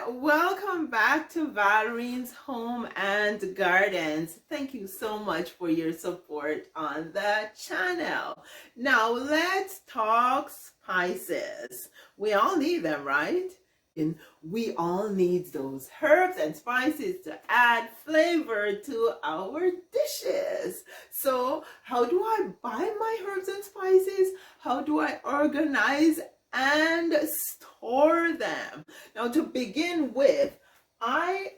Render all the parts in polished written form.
welcome back to Valrine's Home and Gardens. Thank you so much for your support on the channel. Now let's talk spices. We all need them, right? And we all need those herbs and spices to add flavor to our dishes. So how do I buy my herbs and spices? How do I organize and store them? Now, to begin with, I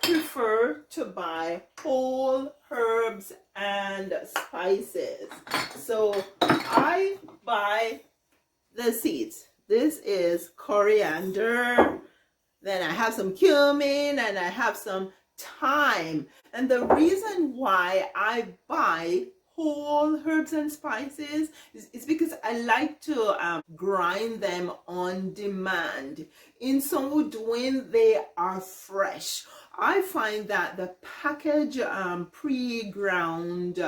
prefer to buy whole herbs and spices. So I buy the seeds. This is coriander, then I have some cumin, and I have some thyme. And the reason why I buy whole herbs and spices is because I like to grind them on demand. In so doing, they are fresh. I find that the package pre-ground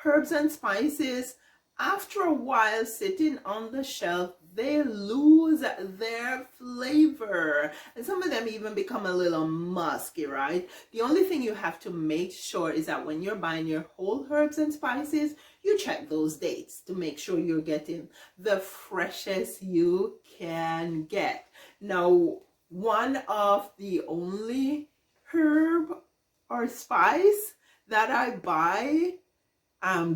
herbs and spices, after a while sitting on the shelf, they lose their flavor, and some of them even become a little musky, right? The only thing you have to make sure is that when you're buying your whole herbs and spices, you check those dates to make sure you're getting the freshest you can get. Now, one of the only herb or spice that I buy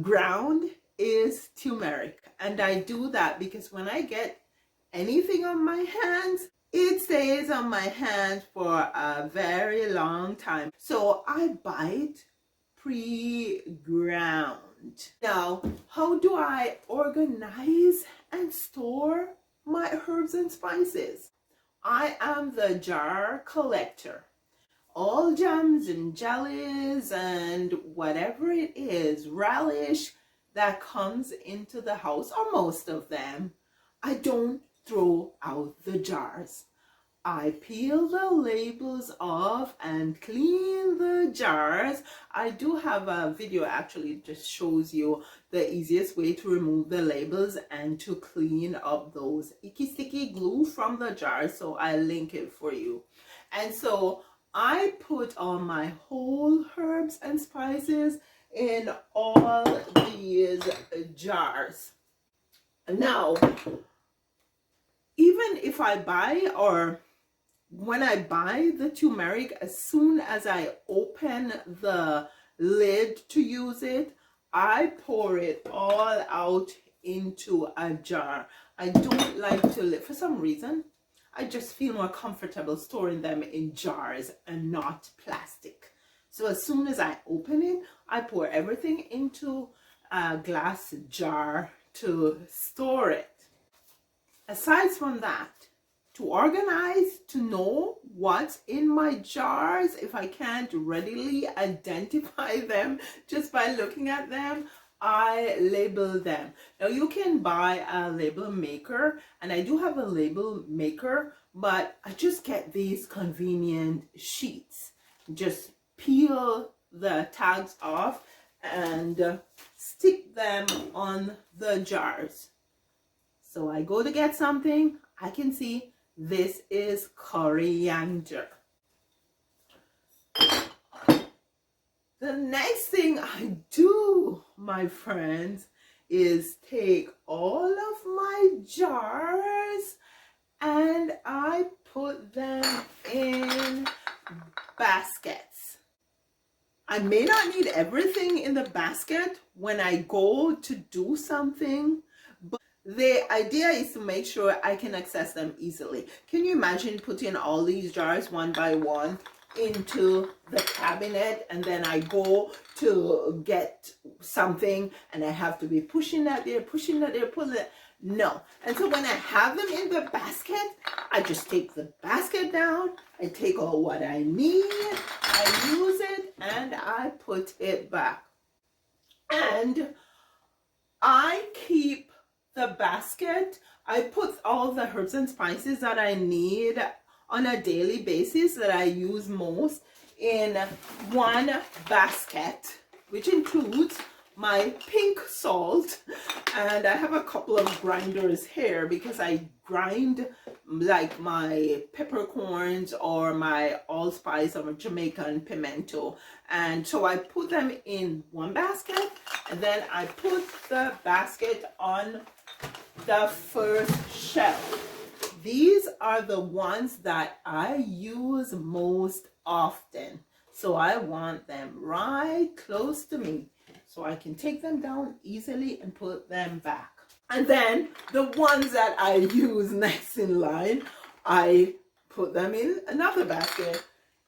ground is turmeric, and I do that because when I get anything on my hands, it stays on my hands for a very long time. So I buy it pre-ground. Now, how do I organize and store my herbs and spices? I am the jar collector. All jams and jellies and whatever it is, relish that comes into the house, or most of them, I don't throw out the jars. I peel the labels off and clean the jars. I do have a video actually just shows you the easiest way to remove the labels and to clean up those icky sticky glue from the jars, so I'll link it for you. And so I put all my whole herbs and spices in all these jars. Now, even if I buy, or when I buy the turmeric, as soon as I open the lid to use it, I pour it all out into a jar. I don't like to, for some reason, I just feel more comfortable storing them in jars and not plastic. So as soon as I open it, I pour everything into a glass jar to store it. Aside from that, to organize, to know what's in my jars, if I can't readily identify them just by looking at them, I label them. Now you can buy a label maker, and I do have a label maker, but I just get these convenient sheets. Just peel the tags off and stick them on the jars. So I go to get something, I can see this is coriander. The next thing I do, my friends, is take all of my jars and I put them in baskets. I may not need everything in the basket when I go to do something, but the idea is to make sure I can access them easily. Can you imagine putting all these jars one by one into the cabinet, and then I go to get something and I have to be pushing that there, pulling it? No. And so when I have them in the basket, I just take the basket down, I take all what I need, I use it, and I put it back. And I keep the basket, I put all the herbs and spices that I need on a daily basis, that I use most, in one basket, which includes my pink salt, and I have a couple of grinders here because I grind like my peppercorns or my allspice or Jamaican pimento, and so I put them in one basket, and then I put the basket on the first shelf. These are the ones that I use most often, so I want them right close to me so I can take them down easily and put them back. And then the ones that I use next in line, I put them in another basket,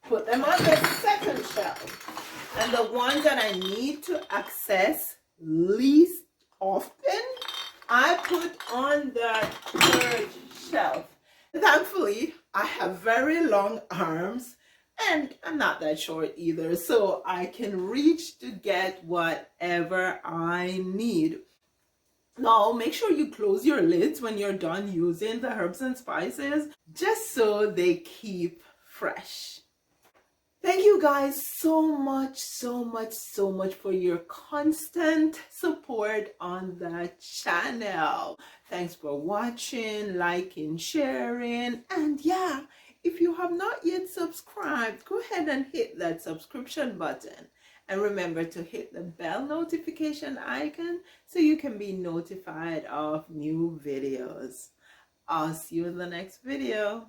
put them on the second shelf. And the ones that I need to access least often, I put on the third shelf. Thankfully, I have very long arms and I'm not that short either, so I can reach to get whatever I need. Now, make sure you close your lids when you're done using the herbs and spices, just so they keep fresh. Thank you guys so much for your constant support on the channel. Thanks for watching, liking, sharing, and yeah, if you have not yet subscribed, go ahead and hit that subscription button. And remember to hit the bell notification icon so you can be notified of new videos. I'll see you in the next video.